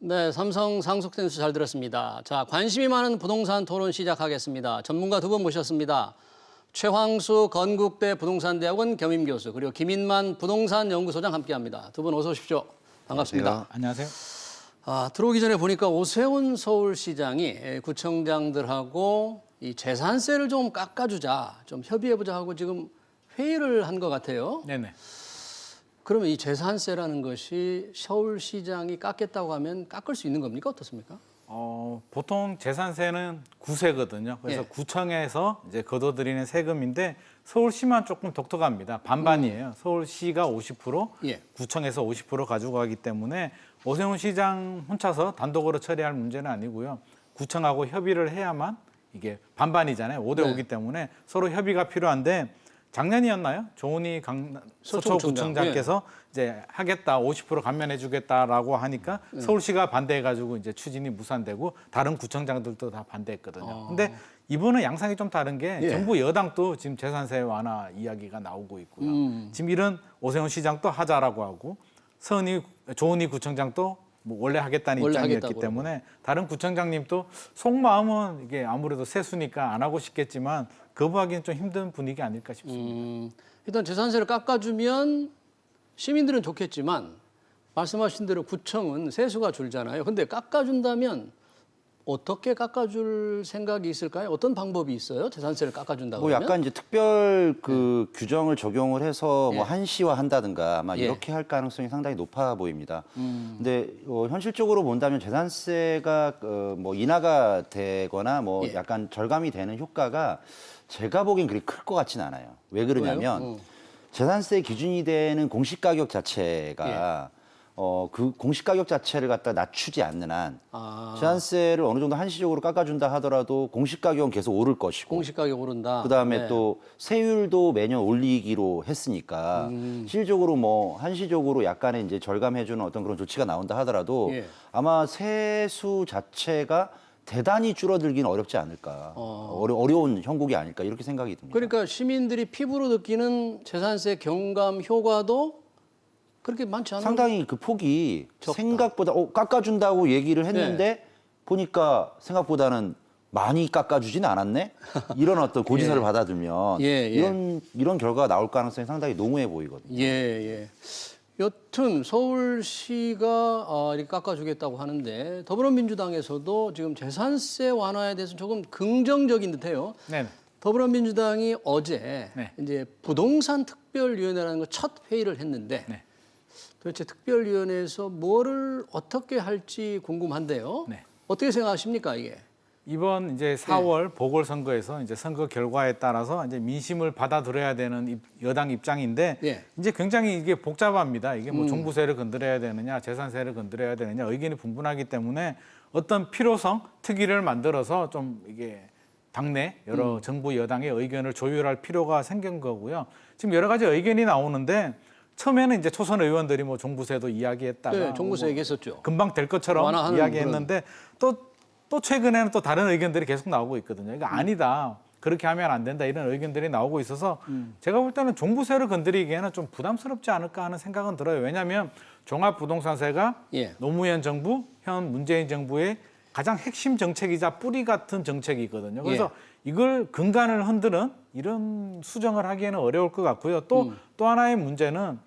네, 삼성 상속세 뉴스 잘 들었습니다. 자, 관심이 많은 부동산 토론 시작하겠습니다. 전문가 두 분 모셨습니다. 최황수 건국대 부동산대학원 겸임교수 그리고 김인만 부동산연구소장 함께합니다. 두 분 어서 오십시오. 반갑습니다. 안녕하세요. 들어오기 전에 보니까 오세훈 서울시장이 구청장들하고 이 재산세를 좀 깎아주자, 좀 협의해보자 하고 지금 회의를 한 것 같아요. 네네. 그러면 이 재산세라는 것이 서울시장이 깎겠다고 하면 깎을 수 있는 겁니까? 어떻습니까? 보통 재산세는 구세거든요. 그래서 예. 구청에서 이제 걷어들이는 세금인데 서울시만 조금 독특합니다. 반반이에요. 서울시가 50%, 예. 구청에서 50% 가지고 가기 때문에 오세훈 시장 혼자서 단독으로 처리할 문제는 아니고요. 구청하고 협의를 해야만 이게 반반이잖아요. 5대 5기 때문에 서로 협의가 필요한데 작년이었나요? 조은희 서초구청장께서 이제 하겠다, 50% 감면해주겠다라고 하니까 서울시가 반대해가지고 이제 추진이 무산되고 다른 구청장들도 다 반대했거든요. 근데 이번은 양상이 좀 다른 게 정부 여당도 지금 재산세 완화 이야기가 나오고 있고요. 지금 이런 오세훈 시장도 하자라고 하고 조은희 구청장도 뭐 원래 하겠다는 입장이었기 때문에 다른 구청장님도 속마음은 이게 아무래도 세수니까 안 하고 싶겠지만 거부하기는 좀 힘든 분위기 아닐까 싶습니다. 일단 재산세를 깎아주면 시민들은 좋겠지만 말씀하신 대로 구청은 세수가 줄잖아요. 근데 깎아준다면 어떻게 깎아줄 생각이 있을까요? 어떤 방법이 있어요? 재산세를 깎아준다고 뭐 하면? 약간 이제 특별 규정을 적용을 해서 뭐 한시화 한다든가 아마 예. 이렇게 할 가능성이 상당히 높아 보입니다. 근데 현실적으로 본다면 재산세가 뭐 인하가 되거나 뭐 예. 약간 절감이 되는 효과가 제가 보기엔 그리 클 것 같지는 않아요. 왜 그러냐면 재산세 기준이 되는 공시가격 자체가 그 공시가격 자체를 갖다 낮추지 않는 한 재산세를 어느 정도 한시적으로 깎아준다 하더라도 공시가격은 계속 오를 것이고 공시가격 오른다. 그다음에 네. 또 세율도 매년 올리기로 했으니까 실질적으로 뭐 한시적으로 약간의 이제 절감해주는 어떤 그런 조치가 나온다 하더라도 예. 아마 세수 자체가 대단히 줄어들기는 어렵지 않을까. 어려운 형국이 아닐까 이렇게 생각이 듭니다. 그러니까 시민들이 피부로 느끼는 재산세 경감 효과도 그렇게 많지 않아요? 상당히 그 폭이 적다. 생각보다 깎아준다고 얘기를 했는데 네. 보니까 생각보다는 많이 깎아주진 않았네? 이런 어떤 고지서를 받아들면 이런 결과가 나올 가능성이 상당히 농후해 보이거든요. 예. 여튼 서울시가 이렇게 깎아주겠다고 하는데 더불어민주당에서도 지금 재산세 완화에 대해서 조금 긍정적인 듯해요. 네. 더불어민주당이 어제 네. 이제 부동산 특별위원회라는 거 첫 회의를 했는데 네. 도대체 특별위원회에서 뭐를 어떻게 할지 궁금한데요. 네. 어떻게 생각하십니까 이게? 이번 이제 4월 보궐선거에서 이제 선거 결과에 따라서 이제 민심을 받아들여야 되는 여당 입장인데 예. 이제 굉장히 이게 복잡합니다. 이게 뭐 종부세를 건드려야 되느냐, 재산세를 건드려야 되느냐 의견이 분분하기 때문에 어떤 필요성 특위를 만들어서 좀 이게 당내 여러 정부 여당의 의견을 조율할 필요가 생긴 거고요. 지금 여러 가지 의견이 나오는데 처음에는 이제 초선 의원들이 뭐 종부세도 이야기했다가 네, 종부세 뭐 얘기했었죠. 금방 될 것처럼 완화하는 이야기했는데 또 최근에는 또 다른 의견들이 계속 나오고 있거든요. 그러니까 아니다. 그렇게 하면 안 된다. 이런 의견들이 나오고 있어서 제가 볼 때는 종부세를 건드리기에는 좀 부담스럽지 않을까 하는 생각은 들어요. 왜냐하면 종합부동산세가 예. 노무현 정부, 현 문재인 정부의 가장 핵심 정책이자 뿌리 같은 정책이거든요. 그래서 이걸 근간을 흔드는 이런 수정을 하기에는 어려울 것 같고요. 또 하나의 문제는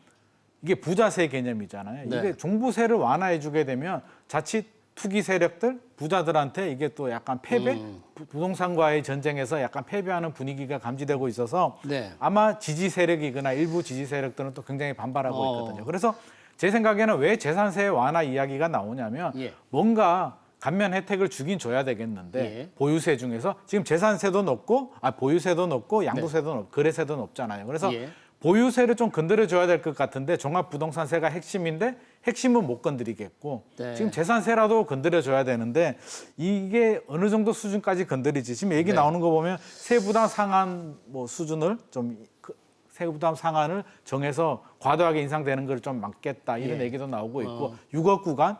이게 부자세 개념이잖아요. 네. 이게 종부세를 완화해 주게 되면 자칫 투기 세력들, 부자들한테 이게 또 약간 패배, 부동산과의 전쟁에서 약간 패배하는 분위기가 감지되고 있어서 네. 아마 지지 세력이거나 일부 지지 세력들은 또 굉장히 반발하고 있거든요. 그래서 제 생각에는 왜 재산세 완화 이야기가 나오냐면 뭔가 감면 혜택을 주긴 줘야 되겠는데 보유세 중에서 지금 재산세도 높고 보유세도 높고 양도세도 높고 거래세도 높잖아요. 그래서 보유세를 좀 건드려줘야 될 것 같은데 종합부동산세가 핵심인데 핵심은 못 건드리겠고 지금 재산세라도 건드려줘야 되는데 이게 어느 정도 수준까지 건드리지 지금 얘기 나오는 거 보면 세부담 상한 뭐 수준을 좀 세부담 상한을 정해서 과도하게 인상되는 걸 좀 막겠다 이런 얘기도 나오고 있고 6억 구간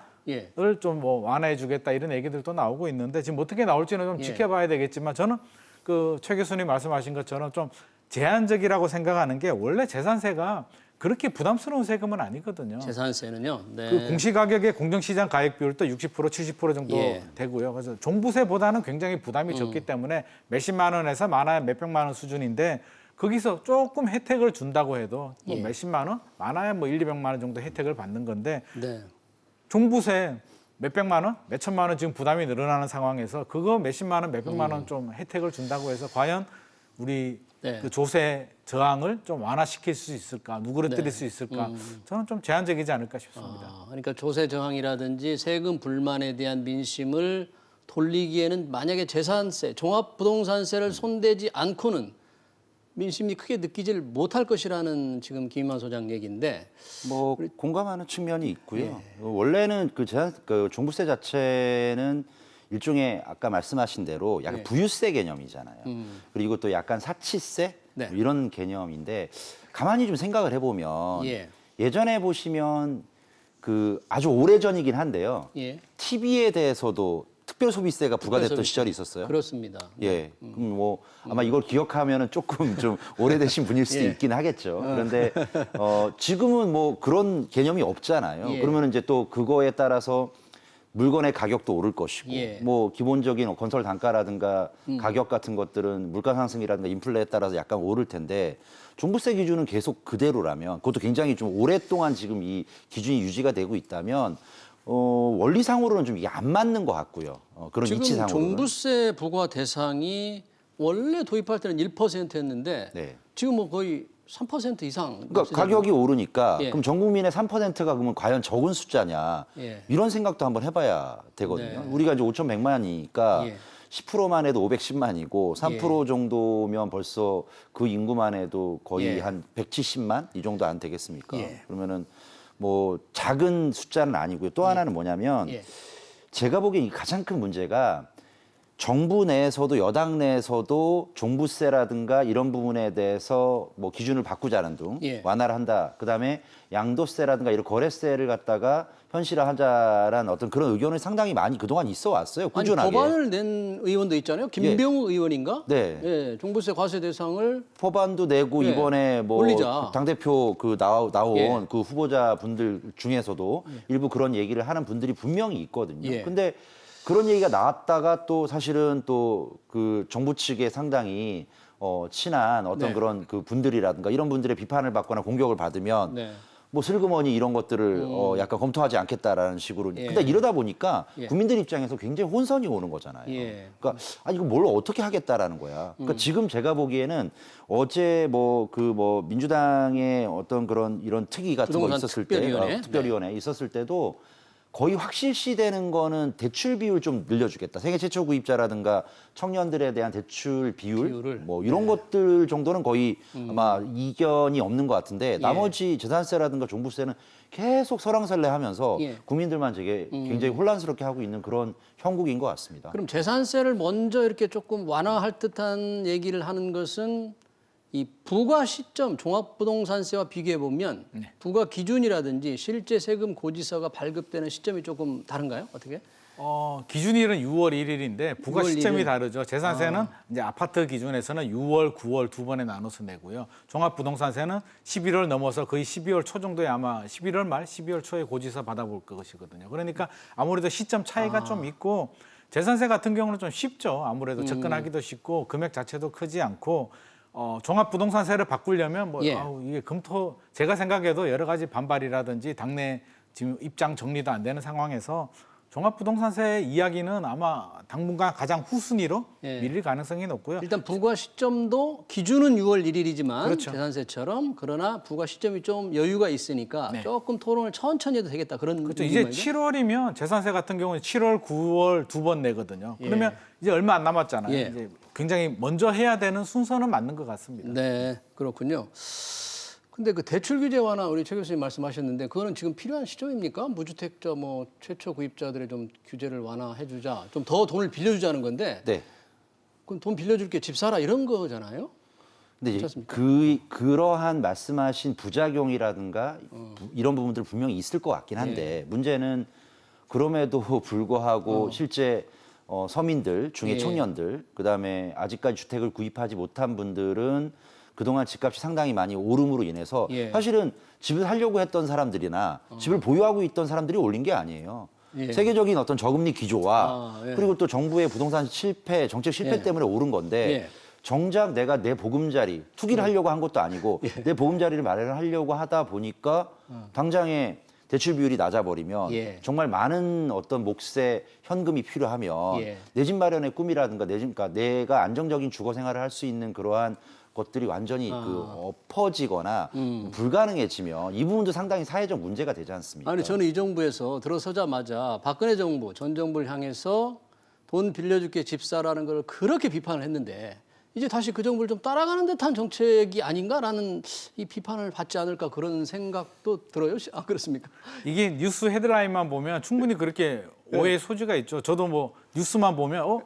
을 좀 뭐 완화해 주겠다 이런 얘기들도 나오고 있는데 지금 어떻게 나올지는 좀 지켜봐야 되겠지만 저는 그 최 교수님 말씀하신 것처럼 좀 제한적이라고 생각하는 게 원래 재산세가 그렇게 부담스러운 세금은 아니거든요. 재산세는요. 네. 그 공시가격의 공정시장 가액 비율도 60% 70% 정도 예. 되고요. 그래서 종부세보다는 굉장히 부담이 적기 때문에 몇십만 원에서 많아야 몇백만 원 수준인데 거기서 조금 혜택을 준다고 해도 뭐 예. 몇십만 원, 많아야 뭐 1, 200만 원 정도 혜택을 받는 건데 네. 종부세 몇백만 원, 몇천만 원 지금 부담이 늘어나는 상황에서 그거 몇십만 원, 몇백만 원 좀 혜택을 준다고 해서 과연 우리 네. 그 조세 저항을 좀 완화시킬 수 있을까, 누그러뜨릴 네. 수 있을까? 저는 좀 제한적이지 않을까 싶습니다. 그러니까 조세 저항이라든지 세금 불만에 대한 민심을 돌리기에는 만약에 재산세, 종합부동산세를 손대지 않고는 민심이 크게 느끼질 못할 것이라는 지금 김인만 소장 얘기인데 뭐 공감하는 측면이 있고요. 예. 원래는 그 종부세 자체는 일종의 아까 말씀하신 대로 약간 예. 부유세 개념이잖아요. 그리고 또 약간 사치세 네. 뭐 이런 개념인데 가만히 좀 생각을 해보면 예. 예전에 보시면 그 아주 오래 전이긴 한데요. 예. TV에 대해서도 특별소비세가 부과됐던 특별소비세. 시절이 있었어요. 그렇습니다. 예, 뭐 아마 이걸 기억하면은 조금 좀 오래되신 분일 수도 예. 있긴 하겠죠. 그런데 지금은 뭐 그런 개념이 없잖아요. 예. 그러면 이제 또 그거에 따라서 물건의 가격도 오를 것이고, 예. 뭐 기본적인 건설 단가라든가 가격 같은 것들은 물가 상승이라든가 인플레에 따라서 약간 오를 텐데 종부세 기준은 계속 그대로라면, 그것도 굉장히 좀 오랫동안 지금 이 기준이 유지가 되고 있다면. 원리상으로는 좀 이게 안 맞는 것 같고요. 그런 지금 이치상으로는. 종부세 부과 대상이 원래 도입할 때는 1%였는데 네. 지금 뭐 거의 3% 이상. 그러니까 가격이 오르니까 예. 그럼 전 국민의 3%가 그러면 과연 적은 숫자냐 예. 이런 생각도 한번 해봐야 되거든요. 네. 우리가 이제 5,100만이니까 예. 10%만 해도 510만이고 3% 정도면 벌써 그 인구만 해도 거의 예. 한 170만 이 정도 안 되겠습니까? 예. 그러면은 뭐 작은 숫자는 아니고요. 또 하나는 뭐냐면 예. 제가 보기엔 이 가장 큰 문제가 정부 내에서도 여당 내에서도 종부세라든가 이런 부분에 대해서 뭐 기준을 바꾸자는 등 예. 완화를 한다. 그다음에 양도세라든가 이런 거래세를 갖다가 현실화하자라는 어떤 그런 의견이 상당히 많이 그동안 있어 왔어요. 아니, 꾸준하게. 법안을 낸 의원도 있잖아요. 김병욱 의원인가? 네. 예, 종부세 과세 대상을 법안도 내고 예. 이번에 뭐 올리자. 당대표 그 나온 예. 그 후보자 분들 중에서도 일부 그런 얘기를 하는 분들이 분명히 있거든요. 예. 근데 그런 얘기가 나왔다가 또 사실은 또 그 정부 측에 상당히 친한 어떤 네. 그런 그 분들이라든가 이런 분들의 비판을 받거나 공격을 받으면 네. 뭐 슬그머니 이런 것들을 약간 검토하지 않겠다라는 식으로. 예. 근데 이러다 보니까 예. 국민들 입장에서 굉장히 혼선이 오는 거잖아요. 예. 그러니까 이거 뭘 어떻게 하겠다라는 거야. 그러니까 지금 제가 보기에는 어제 뭐 민주당의 어떤 그런 이런 특위 같은 거 부동산 있었을 특별위원회? 때, 특별위원회 있었을 때도 거의 확실시되는 거는 대출 비율 좀 늘려주겠다. 세계 최초 구입자라든가 청년들에 대한 대출 비율을? 뭐 이런 것들 정도는 거의 아마 이견이 없는 것 같은데 나머지 재산세라든가 종부세는 계속 설왕설래하면서 예. 국민들만 되게 굉장히 혼란스럽게 하고 있는 그런 형국인 것 같습니다. 그럼 재산세를 먼저 이렇게 조금 완화할 듯한 얘기를 하는 것은 이 부과 시점 종합부동산세와 비교해 보면 부과 기준이라든지 실제 세금 고지서가 발급되는 시점이 조금 다른가요? 어떻게? 기준일은 6월 1일인데 부과 6월 시점이 1일. 다르죠. 재산세는 이제 아파트 기준에서는 6월, 9월 두 번에 나눠서 내고요. 종합부동산세는 11월 넘어서 거의 12월 초 정도에 아마 11월 말, 12월 초에 고지서 받아볼 것이거든요. 그러니까 아무래도 시점 차이가 좀 있고 재산세 같은 경우는 좀 쉽죠. 아무래도 접근하기도 쉽고 금액 자체도 크지 않고 종합부동산세를 바꾸려면 뭐 예. 이게 제가 생각해도 여러 가지 반발이라든지 당내 지금 입장 정리도 안 되는 상황에서 종합부동산세 이야기는 아마 당분간 가장 후순위로 예. 밀릴 가능성이 높고요. 일단 부과 시점도 기준은 6월 1일이지만 그렇죠. 재산세처럼 그러나 부과 시점이 좀 여유가 있으니까 네. 조금 토론을 천천히 해도 되겠다. 그런 그렇죠. 얘기 이제 말이죠? 7월이면 재산세 같은 경우는 7월, 9월 두 번 내거든요. 그러면 이제 얼마 안 남았잖아요. 예. 이제 굉장히 먼저 해야 되는 순서는 맞는 것 같습니다. 네, 그렇군요. 근데 그 대출 규제 완화 우리 최 교수님 말씀하셨는데 그거는 지금 필요한 시점입니까? 무주택자 뭐 최초 구입자들의 좀 규제를 완화해 주자. 좀 더 돈을 빌려 주자는 건데. 네. 그럼 돈 빌려 줄게 집 사라 이런 거잖아요. 근데 그렇지 이제 않습니까? 그러한 말씀하신 부작용이라든가 이런 부분들 분명히 있을 것 같긴 예. 한데 문제는 그럼에도 불구하고 실제 서민들 중에 예. 청년들 그다음에 아직까지 주택을 구입하지 못한 분들은 그동안 집값이 상당히 많이 오름으로 인해서 예. 사실은 집을 사려고 했던 사람들이나 집을 보유하고 있던 사람들이 올린 게 아니에요. 예. 세계적인 어떤 저금리 기조와 예. 그리고 또 정부의 부동산 실패, 정책 실패 예. 때문에 오른 건데 예. 정작 내가 내 보금자리 투기를 하려고 한 것도 아니고 내 보금자리를 마련하려고 하다 보니까 당장에 대출 비율이 낮아버리면 예. 정말 많은 어떤 몫의 현금이 필요하면 예. 내 집 마련의 꿈이라든가 그러니까 내가 안정적인 주거 생활을 할 수 있는 그러한 것들이 완전히 엎어지거나 불가능해지면 이 부분도 상당히 사회적 문제가 되지 않습니까? 아니 저는 이 정부에서 들어서자마자 박근혜 정부, 전 정부를 향해서 돈 빌려줄게 집 사라는 걸 그렇게 비판을 했는데 이제 다시 그 정부를 좀 따라가는 듯한 정책이 아닌가라는 이 비판을 받지 않을까 그런 생각도 들어요. 아 그렇습니까? 이게 뉴스 헤드라인만 보면 충분히 그렇게 오해의 소지가 있죠. 저도 뭐 뉴스만 보면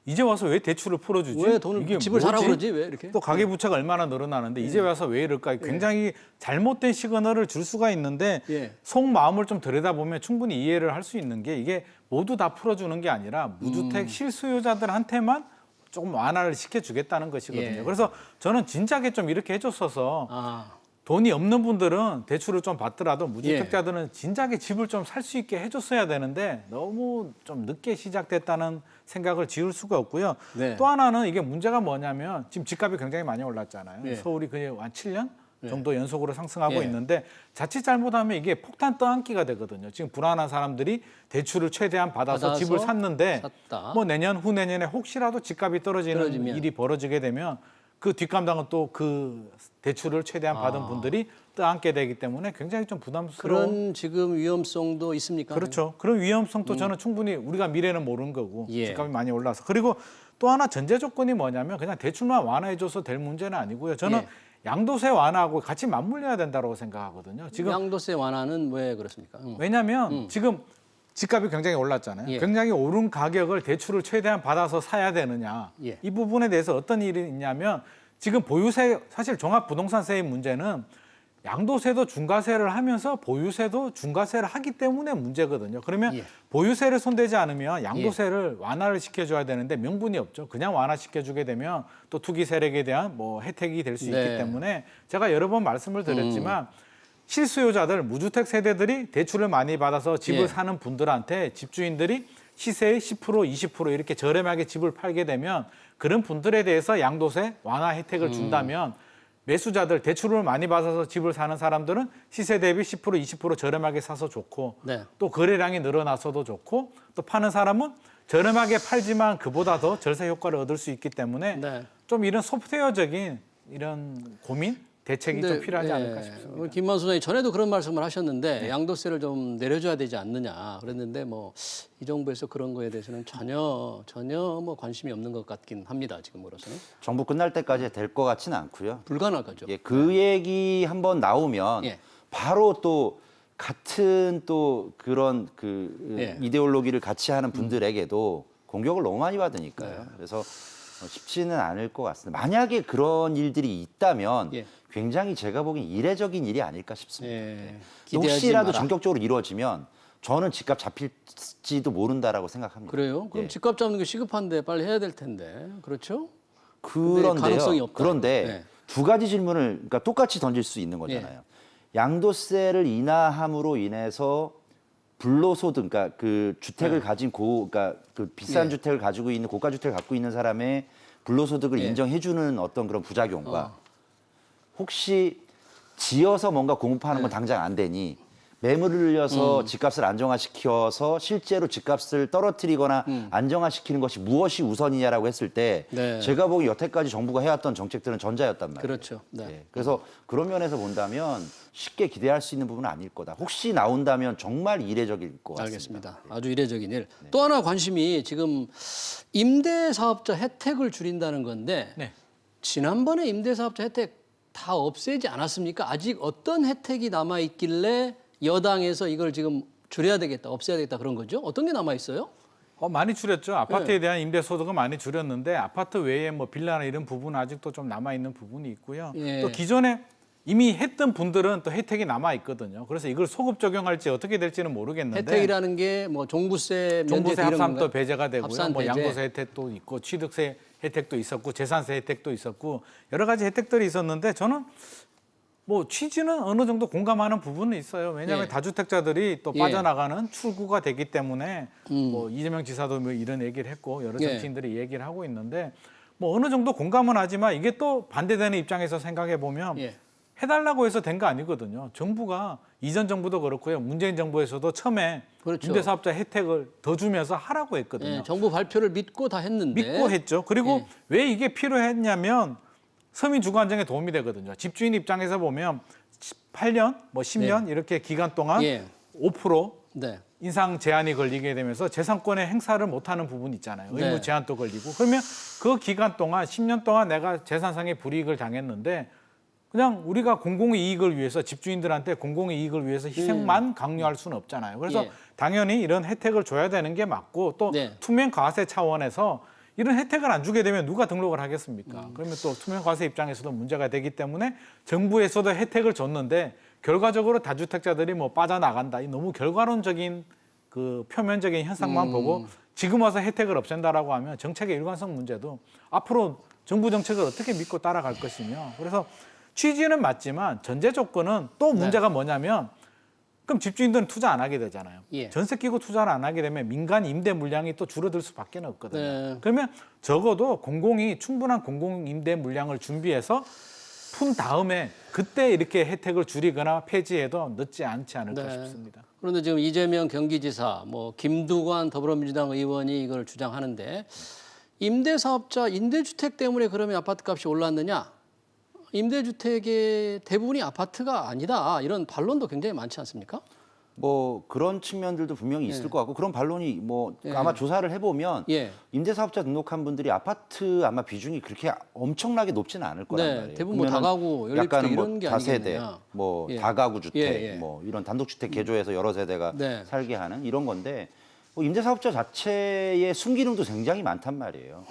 이제 와서 왜 대출을 풀어주지? 왜 돈을 이게 집을 뭐지? 사라고 그러지? 왜 이렇게? 또 가계부채가 얼마나 늘어나는데 이제 와서 왜 이럴까? 굉장히 잘못된 시그널을 줄 수가 있는데 예. 속마음을 좀 들여다보면 충분히 이해를 할 수 있는 게 이게 모두 다 풀어주는 게 아니라 무주택 실수요자들한테만 조금 완화를 시켜주겠다는 것이거든요. 예. 그래서 저는 진작에 좀 이렇게 해줬어서 아, 돈이 없는 분들은 대출을 좀 받더라도 무주택자들은 진작에 집을 좀 살 수 있게 해줬어야 되는데 너무 좀 늦게 시작됐다는 생각을 지울 수가 없고요. 네. 또 하나는 이게 문제가 뭐냐면 지금 집값이 굉장히 많이 올랐잖아요. 네. 서울이 그냥 한 7년 정도 연속으로 상승하고 예. 있는데 자칫 잘못하면 이게 폭탄 떠안기가 되거든요. 지금 불안한 사람들이 대출을 최대한 받아서 집을 샀는데 샀다. 뭐 내년 후내년에 혹시라도 집값이 떨어지면 일이 벌어지게 되면 그 뒷감당은 또 그 대출을 최대한 받은 분들이 떠안게 되기 때문에 굉장히 좀 부담스러운 그런 지금 위험성도 있습니까? 그렇죠. 그런 위험성도 저는 충분히 우리가 미래는 모르는 거고 예. 집값이 많이 올라서 그리고 또 하나 전제 조건이 뭐냐면 그냥 대출만 완화해줘서 될 문제는 아니고요. 저는 예. 양도세 완화하고 같이 맞물려야 된다고 생각하거든요. 지금 양도세 완화는 왜 그렇습니까? 왜냐하면 지금 집값이 굉장히 올랐잖아요. 예. 굉장히 오른 가격을 대출을 최대한 받아서 사야 되느냐. 예. 이 부분에 대해서 어떤 일이 있냐면 지금 보유세 사실 종합부동산세의 문제는 양도세도 중과세를 하면서 보유세도 중과세를 하기 때문에 문제거든요. 그러면 예. 보유세를 손대지 않으면 양도세를 완화를 시켜줘야 되는데 명분이 없죠. 그냥 완화시켜주게 되면 또 투기 세력에 대한 뭐 혜택이 될 수 있기 네. 때문에 제가 여러 번 말씀을 드렸지만 실수요자들, 무주택 세대들이 대출을 많이 받아서 집을 예. 사는 분들한테 집주인들이 시세의 10%, 20% 이렇게 저렴하게 집을 팔게 되면 그런 분들에 대해서 양도세 완화 혜택을 준다면 매수자들, 대출을 많이 받아서 집을 사는 사람들은 시세 대비 10%, 20% 저렴하게 사서 좋고 네. 또 거래량이 늘어나서도 좋고 또 파는 사람은 저렴하게 팔지만 그보다 더 절세 효과를 얻을 수 있기 때문에 네. 좀 이런 소프트웨어적인 이런 고민, 대책이 좀 필요하지 않을까 싶습니다. 김만수 소장이 전에도 그런 말씀을 하셨는데 양도세를 좀 내려줘야 되지 않느냐 그랬는데 뭐 이 정부에서 그런 거에 대해서는 전혀 뭐 관심이 없는 것 같긴 합니다. 지금으로서는 정부 끝날 때까지 될 것 같지는 않고요. 불가능하죠. 예, 그 얘기 한번 나오면 예. 바로 또 같은 또 그런 그 예. 이데올로기를 같이 하는 분들에게도 공격을 너무 많이 받으니까요. 네. 그래서 쉽지는 않을 것 같습니다. 만약에 그런 일들이 있다면 예. 굉장히 제가 보기엔 이례적인 일이 아닐까 싶습니다. 예. 기대하지 혹시라도 마라. 전격적으로 이루어지면 저는 집값 잡힐지도 모른다라고 생각합니다. 그래요? 그럼 예. 집값 잡는 게 시급한데 빨리 해야 될 텐데 그렇죠? 그런데요. 가능성이 없다. 그런데 네. 두 가지 질문을 그러니까 똑같이 던질 수 있는 거잖아요. 양도세를 인하함으로 인해서 불로소득, 그러니까 그 주택을 가진 그러니까 그 비싼 예. 주택을 가지고 있는 고가 주택을 갖고 있는 사람의 불로소득을 예. 인정해주는 어떤 그런 부작용과 혹시 지어서 뭔가 공급하는 건 당장 안 되니 매물을 늘려서 집값을 안정화시켜서 실제로 집값을 떨어뜨리거나 안정화시키는 것이 무엇이 우선이냐라고 했을 때 네. 제가 보기 여태까지 정부가 해왔던 정책들은 전자였단 말이에요. 그렇죠. 네. 예, 그래서 그런 면에서 본다면 쉽게 기대할 수 있는 부분은 아닐 거다. 혹시 나온다면 정말 이례적일 것 같습니다. 알겠습니다. 아주 이례적인 일. 또 하나 관심이 지금 임대사업자 혜택을 줄인다는 건데 네. 지난번에 임대사업자 혜택 다 없애지 않았습니까? 아직 어떤 혜택이 남아 있길래 여당에서 이걸 지금 줄여야 되겠다, 없애야 되겠다 그런 거죠? 어떤 게 남아 있어요? 많이 줄였죠. 아파트에 대한 임대소득은 많이 줄였는데 아파트 외에 뭐 빌라나 이런 부분은 아직도 좀 남아 있는 부분이 있고요. 예. 또 기존에 이미 했던 분들은 또 혜택이 남아 있거든요. 그래서 이걸 소급 적용할지 어떻게 될지는 모르겠는데 혜택이라는 게 뭐 종부세, 종부세 면제 이런 합산도 건가요? 배제가 되고요. 합산 뭐 배제. 양도세 혜택도 있고 취득세 혜택도 있었고 재산세 혜택도 있었고 여러 가지 혜택들이 있었는데 저는 뭐 취지는 어느 정도 공감하는 부분은 있어요. 왜냐하면 예. 다주택자들이 또 예. 빠져나가는 출구가 되기 때문에 뭐 이재명 지사도 뭐 이런 얘기를 했고 여러 예. 정치인들이 얘기를 하고 있는데 뭐 어느 정도 공감은 하지만 이게 또 반대되는 입장에서 생각해 보면 예. 해달라고 해서 된 거 아니거든요. 정부가 이전 정부도 그렇고요. 문재인 정부에서도 처음에 그렇죠. 임대사업자 혜택을 더 주면서 하라고 했거든요. 예, 정부 발표를 믿고 다 했는데. 믿고 했죠. 그리고 예. 왜 이게 필요했냐면 서민 주거 안정에 도움이 되거든요. 집주인 입장에서 보면 8년, 뭐 10년 이렇게 기간 동안 예. 5% 네. 인상 제한이 걸리게 되면서 재산권의 행사를 못하는 부분 있잖아요. 의무 네. 제한도 걸리고. 그러면 그 기간 동안 10년 동안 내가 재산상의 불이익을 당했는데 그냥 우리가 공공의 이익을 위해서 집주인들한테 공공의 이익을 위해서 희생만 강요할 수는 없잖아요. 그래서 예. 당연히 이런 혜택을 줘야 되는 게 맞고 또 네. 투명 과세 차원에서 이런 혜택을 안 주게 되면 누가 등록을 하겠습니까? 그러면 또 투명 과세 입장에서도 문제가 되기 때문에 정부에서도 혜택을 줬는데 결과적으로 다주택자들이 뭐 빠져나간다. 이 너무 결과론적인 그 표면적인 현상만 보고 지금 와서 혜택을 없앤다라고 하면 정책의 일관성 문제도 앞으로 정부 정책을 어떻게 믿고 따라갈 것이며 그래서 취지는 맞지만 전제 조건은 또 문제가 뭐냐면 그럼 집주인들은 투자 안 하게 되잖아요. 예. 전세 끼고 투자를 안 하게 되면 민간 임대 물량이 또 줄어들 수밖에 없거든요. 네. 그러면 적어도 공공이 충분한 공공 임대 물량을 준비해서 푼 다음에 그때 이렇게 혜택을 줄이거나 폐지해도 늦지 않지 않을까 네. 싶습니다. 그런데 지금 이재명 경기지사, 뭐 김두관 더불어민주당 의원이 이걸 주장하는데 임대사업자 임대주택 때문에 그러면 아파트값이 올랐느냐? 임대주택의 대부분이 아파트가 아니다. 이런 반론도 굉장히 많지 않습니까? 뭐 그런 측면들도 분명히 있을 것 같고 그런 반론이 뭐 아마 조사를 해보면 예. 임대사업자 등록한 분들이 아파트 아마 비중이 그렇게 엄청나게 높지는 않을 거란 네, 말이에요. 대부분 뭐 보면은 다가구, 연립주택 약간은 이런 뭐 게 다세대, 아니겠느냐. 뭐 예. 다가구 주택, 예, 예. 뭐 이런 단독주택 개조해서 여러 세대가 네. 살게 하는 이런 건데 뭐 임대사업자 자체의 순기능도 굉장히 많단 말이에요.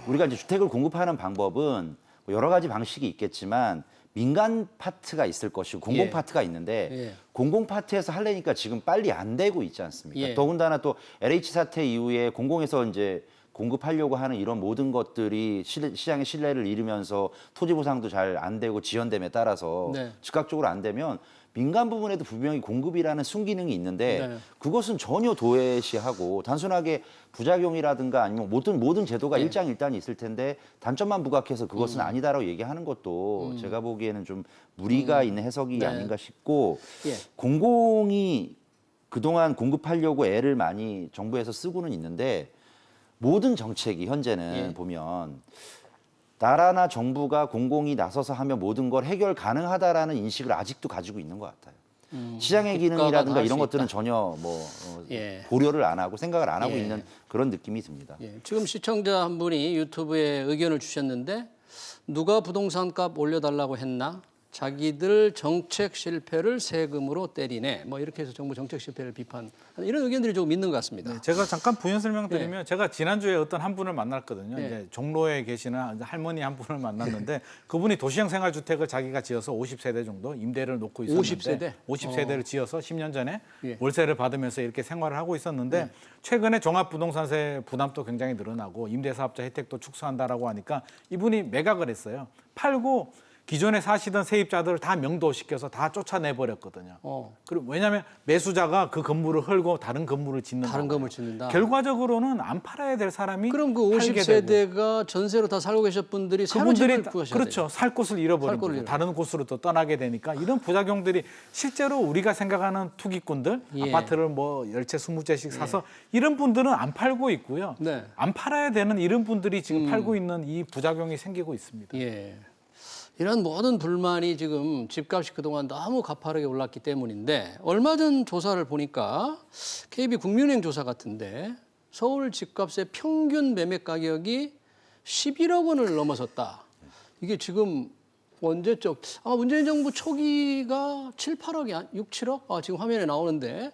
우리가 이제 주택을 공급하는 방법은 뭐 여러 가지 방식이 있겠지만 민간 파트가 있을 것이고 공공 예. 파트가 있는데 예. 공공 파트에서 하려니까 지금 빨리 안 되고 있지 않습니까? 예. 더군다나 또 LH 사태 이후에 공공에서 이제 공급하려고 하는 이런 모든 것들이 시장의 신뢰를 잃으면서 토지 보상도 잘 안 되고 지연됨에 따라서 네. 즉각적으로 안 되면 민간 부분에도 분명히 공급이라는 순기능이 있는데 네. 그것은 전혀 도외시하고 단순하게 부작용이라든가 아니면 모든 제도가 일장일단이 있을 텐데 단점만 부각해서 그것은 아니다라고 얘기하는 것도 제가 보기에는 좀 무리가 있는 해석이 네. 아닌가 싶고 예. 공공이 그동안 공급하려고 애를 많이 정부에서 쓰고는 있는데 모든 정책이 현재는 예. 보면 나라나 정부가 공공이 나서서 하면 모든 걸 해결 가능하다라는 인식을 아직도 가지고 있는 것 같아요. 시장의 국가가 기능이라든가 다할 이런 수 것들은 있다. 전혀 예. 고려를 안 하고 생각을 안 하고 예. 있는 그런 느낌이 듭니다. 예, 지금 시청자 한 분이 유튜브에 의견을 주셨는데 누가 부동산 값 올려달라고 했나? 자기들 정책 실패를 세금으로 때리네. 뭐 이렇게 해서 정부 정책 실패를 비판 이런 의견들이 조금 있는 것 같습니다. 네, 제가 잠깐 부연 설명드리면 제가 지난주에 어떤 한 분을 만났거든요. 예. 이제 종로에 계시는 할머니 한 분을 만났는데 그분이 도시형 생활주택을 자기가 지어서 50세대 정도 임대를 놓고 있었는데 50세대? 50세대를 지어서 10년 전에 예. 월세를 받으면서 이렇게 생활을 하고 있었는데 최근에 종합부동산세 부담도 굉장히 늘어나고 임대사업자 혜택도 축소한다라고 하니까 이분이 매각을 했어요. 팔고 기존에 사시던 세입자들을 다 명도시켜서 다 쫓아내버렸거든요. 그리고 왜냐하면 매수자가 그 건물을 헐고 다른 건물을 짓는다. 다른 건물 짓는다. 결과적으로는 안 팔아야 될 사람이 그럼 그 팔게 되고 50세대가 전세로 다 살고 계신 분들이 새로 집을 구하셔야 그렇죠. 돼요. 살 곳을 잃어버리고 살 곳을 다른 곳으로 또 떠나게 되니까 이런 부작용들이 실제로 우리가 생각하는 투기꾼들 예. 아파트를 뭐 10채 20채씩 사서 이런 분들은 안 팔고 있고요. 네. 안 팔아야 되는 이런 분들이 지금 팔고 있는 이 부작용이 생기고 있습니다. 예. 이런 모든 불만이 지금 집값이 그동안 너무 가파르게 올랐기 때문인데 얼마 전 조사를 보니까 KB 국민은행 조사 같은데 서울 집값의 평균 매매 가격이 11억 원을 넘어섰다. 이게 지금 언제적 문재인 정부 초기가 7, 8억이 6, 7억? 지금 화면에 나오는데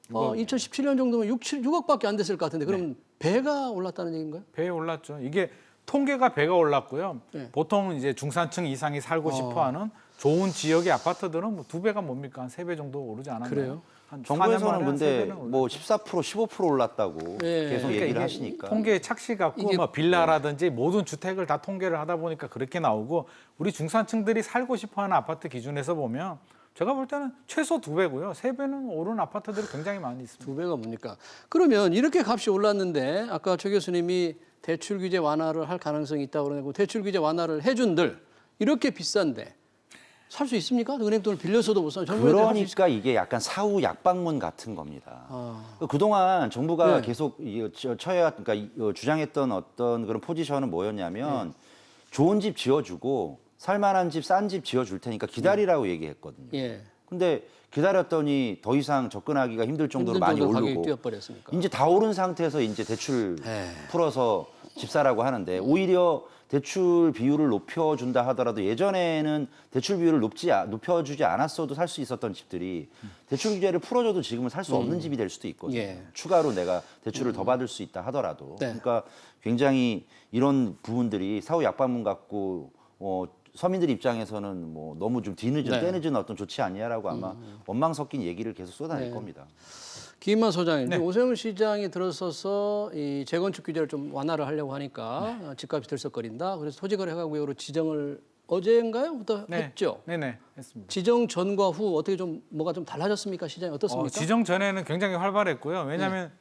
2017년 정도면 6억밖에 안 됐을 것 같은데 그럼 배가 올랐다는 얘기인가요? 배에 올랐죠. 이게 통계가 배가 올랐고요. 네. 보통 이제 중산층 이상이 살고 싶어하는 좋은 지역의 아파트들은 뭐 2배가 뭡니까? 한 3배 정도 오르지 않았나요? 그래요? 한 4년 정부에서는 만에 한 근데 3배는 뭐 14%, 15% 올랐다고 예. 계속 그러니까 얘기를 이게 하시니까. 통계 착시 갖고 이게- 뭐 빌라라든지 모든 주택을 다 통계를 하다 보니까 그렇게 나오고 우리 중산층들이 살고 싶어하는 아파트 기준에서 보면 제가 볼 때는 최소 2배고요. 3배는 오른 아파트들이 굉장히 많이 있습니다. 2배가 뭡니까? 그러면 이렇게 값이 올랐는데 아까 최 교수님이 대출 규제 완화를 할 가능성이 있다고 그러고 대출 규제 완화를 해준들 이렇게 비싼데 살 수 있습니까? 은행 돈을 빌려서도 못 사. 그러니까 이게 약간 사후 약방문 같은 겁니다. 그동안 정부가 네. 계속 그러니까 주장했던 어떤 그런 포지션은 뭐였냐면 좋은 집 지어주고 살만한 집, 싼 집 지어줄 테니까 기다리라고 얘기했거든요. 예. 근데 기다렸더니 더 이상 접근하기가 힘들 정도로 많이 가격이 오르고 뛰어버렸으니까. 이제 다 오른 상태에서 이제 대출 네. 풀어서 집 사라고 하는데 오히려 대출 비율을 높여준다 하더라도 예전에는 대출 비율을 높여주지 않았어도 살 수 있었던 집들이 대출 규제를 풀어줘도 지금은 살 수 없는 집이 될 수도 있거든요. 예. 추가로 내가 대출을 더 받을 수 있다 하더라도. 네. 그러니까 굉장히 이런 부분들이 사후 약방문 같고 서민들 입장에서는 뭐 너무 좀 뒤늦은 네. 때늦은 어떤 조치 아니냐라고 아마 원망 섞인 얘기를 계속 쏟아낼 겁니다. 김인만 소장님, 네. 오세훈 시장이 들어서서 이 재건축 규제를 좀 완화를 하려고 하니까 집값이 들썩거린다. 그래서 토지거래가구역으로 지정을 어제인가요?부터 했죠. 네네, 했습니다. 지정 전과 후 어떻게 좀 뭐가 좀 달라졌습니까? 시장이 어떻습니까? 지정 전에는 굉장히 활발했고요. 왜냐하면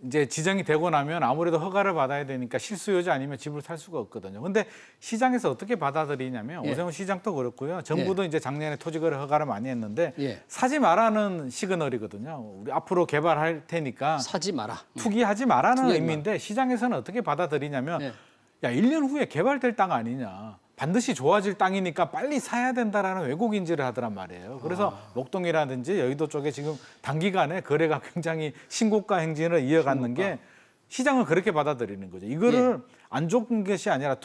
이제 지정이 되고 나면 아무래도 허가를 받아야 되니까 실수요자 아니면 집을 살 수가 없거든요. 근데 시장에서 어떻게 받아들이냐면 예. 오세훈 시장도 그렇고요. 정부도 이제 작년에 토지거래 허가를 많이 했는데 예. 사지 마라는 시그널이거든요. 우리 앞으로 개발할 테니까 사지 마라. 투기하지 마라는 투기하지 의미인데 시장에서는 어떻게 받아들이냐면 예. 야 1년 후에 개발될 땅 아니냐. 반드시 좋아질 땅이니까 빨리 사야 된다라는 왜곡 인지를 하더란 말이에요. 그래서 목동이라든지 여의도 쪽에 지금 단기간에 거래가 굉장히 신고가 행진을 이어갔는 게 시장은 그렇게 받아들이는 거죠. 이거를 안 좋은 것이 아니라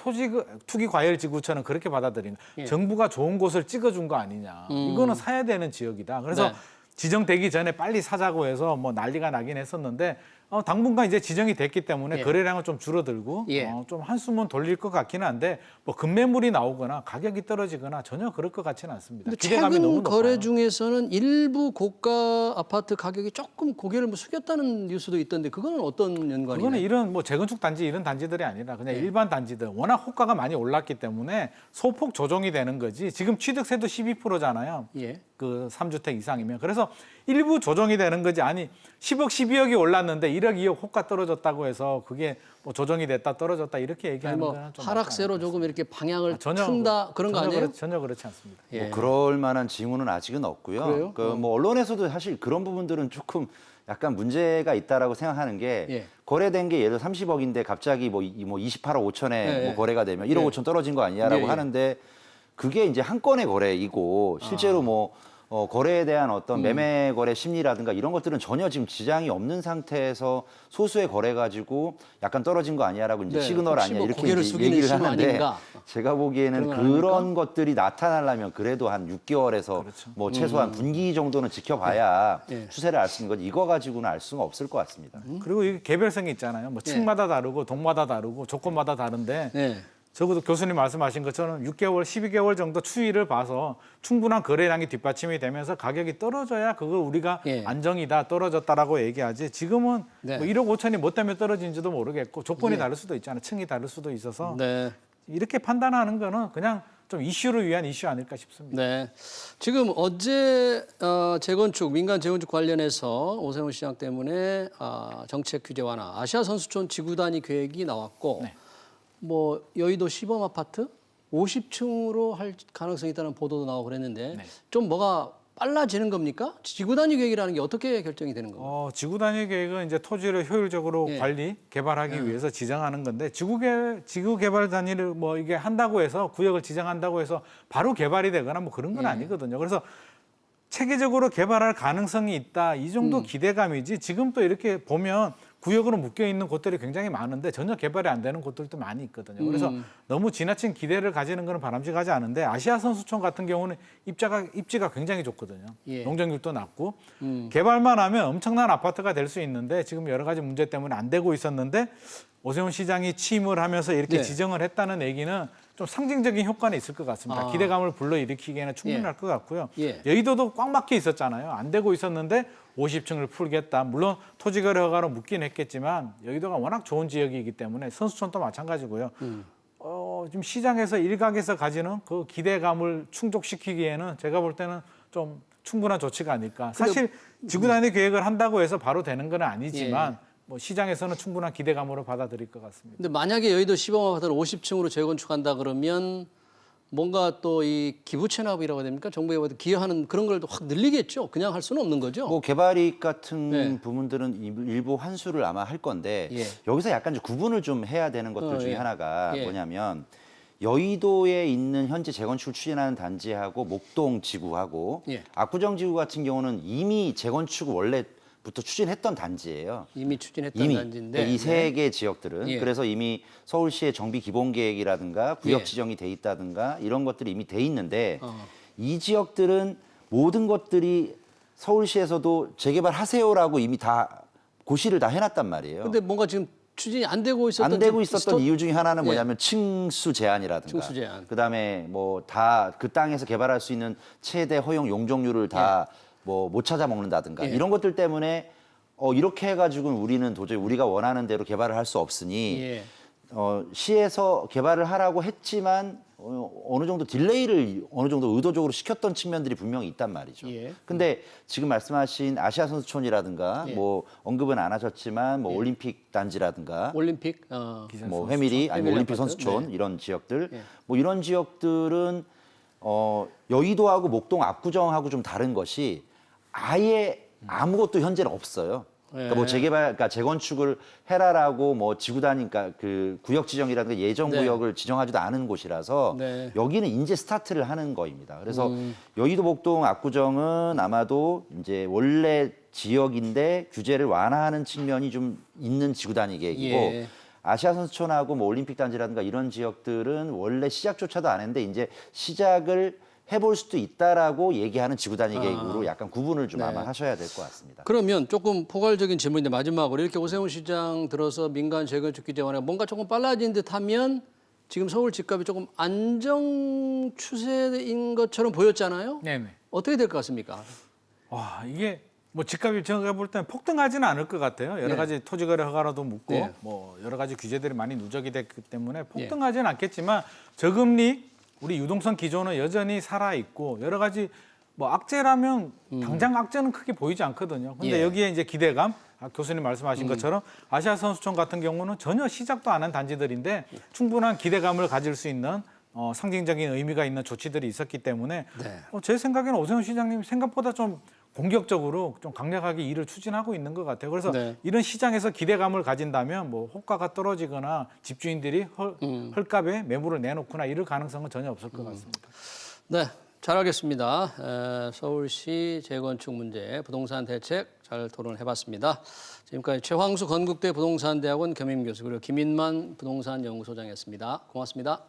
투기 과열 지구처럼 그렇게 받아들이는 거예요. 정부가 좋은 곳을 찍어준 거 아니냐. 이거는 사야 되는 지역이다. 그래서 네. 지정되기 전에 빨리 사자고 해서 뭐 난리가 나긴 했었는데 당분간 이제 지정이 됐기 때문에 예. 거래량은 좀 줄어들고 예. 좀 한숨은 돌릴 것 같기는 한데 뭐 급매물이 나오거나 가격이 떨어지거나 전혀 그럴 것 같지는 않습니다. 근데 기대감이 최근 너무 거래 높아요. 중에서는 일부 고가 아파트 가격이 조금 고개를 뭐 숙였다는 뉴스도 있던데 그거는 어떤 연관이나요? 그거는 이런 뭐 재건축 단지 이런 단지들이 아니라 그냥 일반 단지들 워낙 호가가 많이 올랐기 때문에 소폭 조정이 되는 거지. 지금 취득세도 12%잖아요. 예. 그 3주택 이상이면. 그래서 일부 조정이 되는 거지. 아니 10억, 12억이 올랐는데 1억, 2억 호가 떨어졌다고 해서 그게 뭐 조정이 됐다 떨어졌다 이렇게 아니 얘기하는 뭐 거는 좀 하락세로 맞지 조금 이렇게 방향을 전혀 튼다 그런 거 전혀 아니에요? 전혀 그렇지 않습니다. 예. 뭐 그럴 만한 징후는 아직은 없고요. 그래요? 뭐 언론에서도 사실 그런 부분들은 조금 약간 문제가 있다라고 생각하는 게 예. 거래된 게 예를 들어 30억인데 갑자기 뭐 28억 5천에 예, 뭐 예. 거래가 되면 1억 예. 5천 떨어진 거 아니냐라고 예, 예. 하는데 그게 이제 한 건의 거래이고 실제로 뭐 거래에 대한 어떤 매매 거래 심리라든가 이런 것들은 전혀 지금 지장이 없는 상태에서 소수의 거래 가지고 약간 떨어진 거 아니야라고 이제 네, 시그널 혹시 아니야 뭐 이렇게 고개를 이제 숙이는 얘기를 신호 하는데 아닌가? 제가 보기에는 그런 건 그런 것들이 나타나려면 그래도 한 6개월에서 그렇죠. 뭐 최소한 분기 정도는 지켜봐야 예. 추세를 알 수 있는 거지 이거 가지고는 알 수가 없을 것 같습니다. 그리고 이게 개별성이 있잖아요. 뭐 층마다 다르고 동마다 다르고 조건마다 다른데 네. 적어도 교수님 말씀하신 것처럼 6개월, 12개월 정도 추이를 봐서 충분한 거래량이 뒷받침이 되면서 가격이 떨어져야 그걸 우리가 예. 안정이다, 떨어졌다라고 얘기하지. 지금은 네. 뭐 1억 5천이 뭐 때문에 떨어진지도 모르겠고 조건이 예. 다를 수도 있잖아요. 층이 다를 수도 있어서 네. 이렇게 판단하는 거는 그냥 좀 이슈를 위한 이슈 아닐까 싶습니다. 네. 지금 어제 재건축 민간 재건축 관련해서 오세훈 시장 때문에 정책 규제 완화, 아시아 선수촌 지구 단위 계획이 나왔고 네. 뭐 여의도 시범 아파트 50층으로 할 가능성이 있다는 보도도 나오고 그랬는데 네. 좀 뭐가 빨라지는 겁니까? 지구 단위 계획이라는 게 어떻게 결정이 되는 겁니까? 지구 단위 계획은 이제 토지를 효율적으로 예. 관리, 개발하기 위해서 지정하는 건데 지구 개발 단위를 뭐 이게 한다고 해서 구역을 지정한다고 해서 바로 개발이 되거나 뭐 그런 건 아니거든요. 그래서 체계적으로 개발할 가능성이 있다 이 정도 기대감이지 지금 또 이렇게 보면 구역으로 묶여 있는 곳들이 굉장히 많은데 전혀 개발이 안 되는 곳들도 많이 있거든요. 그래서 너무 지나친 기대를 가지는 것은 바람직하지 않은데 아시아 선수촌 같은 경우는 입지가 굉장히 좋거든요. 예. 농정률도 낮고 개발만 하면 엄청난 아파트가 될 수 있는데 지금 여러 가지 문제 때문에 안 되고 있었는데 오세훈 시장이 취임을 하면서 이렇게 네. 지정을 했다는 얘기는 좀 상징적인 효과는 있을 것 같습니다. 기대감을 불러일으키기에는 충분할 것 같고요. 예. 여의도도 꽉 막혀 있었잖아요. 안 되고 있었는데 50층을 풀겠다. 물론 토지거래 허가로 묻긴 했겠지만 여의도가 워낙 좋은 지역이기 때문에 선수촌도 마찬가지고요. 지금 시장에서 일각에서 가지는 그 기대감을 충족시키기에는 제가 볼 때는 좀 충분한 조치가 아닐까. 사실 지구단위 계획을 한다고 해서 바로 되는 건 아니지만 뭐 시장에서는 충분한 기대감으로 받아들일 것 같습니다. 근데 만약에 여의도 시범 아파트를 50층으로 재건축한다 그러면 뭔가 또 이 기부 체납이라고 해야 됩니까? 정부에 기여하는 그런 걸 확 늘리겠죠. 그냥 할 수는 없는 거죠. 뭐 개발이익 같은 네. 부분들은 일부 환수를 아마 할 건데 예. 여기서 약간 좀 구분을 좀 해야 되는 것들 중에 예. 하나가 예. 뭐냐면 여의도에 있는 현재 재건축을 추진하는 단지하고 목동 지구하고 예. 압구정 지구 같은 경우는 이미 재건축을 원래부터 추진했던 단지예요. 이미 추진했던 단지인데 이 세 개 지역들은 예. 그래서 이미 서울시의 정비 기본 계획이라든가 구역 예. 지정이 돼 있다든가 이런 것들이 이미 돼 있는데 이 지역들은 모든 것들이 서울시에서도 재개발하세요라고 이미 다 고시를 다 해놨단 말이에요. 근데 뭔가 지금 추진이 안 되고 있었던 안 되고 있었던 이유 중에 하나는 예. 뭐냐면 층수 제한이라든가 층수 제한. 그다음에 뭐 다 그 땅에서 개발할 수 있는 최대 허용 용적률을 다 뭐 못 찾아 먹는다든가 예. 이런 것들 때문에 이렇게 해가지고는 우리는 도저히 우리가 원하는 대로 개발을 할 수 없으니 예. 시에서 개발을 하라고 했지만 어느 정도 딜레이를 어느 정도 의도적으로 시켰던 측면들이 분명히 있단 말이죠. 예. 근데 지금 말씀하신 아시아 선수촌이라든가 예. 뭐 언급은 안 하셨지만 뭐 올림픽 단지라든가 올림픽 뭐 회밀이 아니면 회밀 올림픽 아파트? 선수촌 네. 이런 지역들 예. 뭐 이런 지역들은 여의도하고 목동 압구정하고 좀 다른 것이 아예 아무것도 현재는 없어요. 그러니까 뭐 그러니까 재건축을 해라라고 뭐 지구단위니까 그 구역 지정이라든가 예정 네. 구역을 지정하지도 않은 곳이라서 네. 여기는 이제 스타트를 하는 거입니다. 그래서 여의도 목동 압구정은 아마도 이제 원래 지역인데 규제를 완화하는 측면이 좀 있는 지구단위 계획이고 예. 아시아 선수촌하고 뭐 올림픽 단지라든가 이런 지역들은 원래 시작조차도 안 했는데 이제 시작을 해볼 수도 있다라고 얘기하는 지구단위 계획으로 약간 구분을 좀 네. 아마 하셔야 될 것 같습니다. 그러면 조금 포괄적인 질문인데 마지막으로 이렇게 오세훈 시장 들어서 민간 재건축 규제 완화가 뭔가 조금 빨라진 듯하면 지금 서울 집값이 조금 안정 추세인 것처럼 보였잖아요. 네네. 어떻게 될 것 같습니까? 와 이게 뭐 집값이 제가 볼 때는 폭등하지는 않을 것 같아요. 여러 가지 토지거래 허가라도 묻고 네. 뭐 여러 가지 규제들이 많이 누적이 됐기 때문에 폭등하지는 않겠지만 저금리 우리 유동성 기조는 여전히 살아 있고 여러 가지 뭐 악재라면 당장 악재는 크게 보이지 않거든요. 근데 예. 여기에 이제 기대감 교수님 말씀하신 것처럼 아시아 선수촌 같은 경우는 전혀 시작도 안 한 단지들인데 충분한 기대감을 가질 수 있는 상징적인 의미가 있는 조치들이 있었기 때문에 제 생각에는 오세훈 시장님 생각보다 좀 공격적으로 좀 강력하게 일을 추진하고 있는 것 같아요. 그래서 네. 이런 시장에서 기대감을 가진다면 뭐 호가가 떨어지거나 집주인들이 헐값에 매물을 내놓거나 이럴 가능성은 전혀 없을 것 같습니다. 네, 잘 알겠습니다. 서울시 재건축 문제, 부동산 대책 잘 토론해봤습니다. 지금까지 최황수 건국대 부동산대학원 겸임교수 그리고 김인만 부동산연구소장이었습니다. 고맙습니다.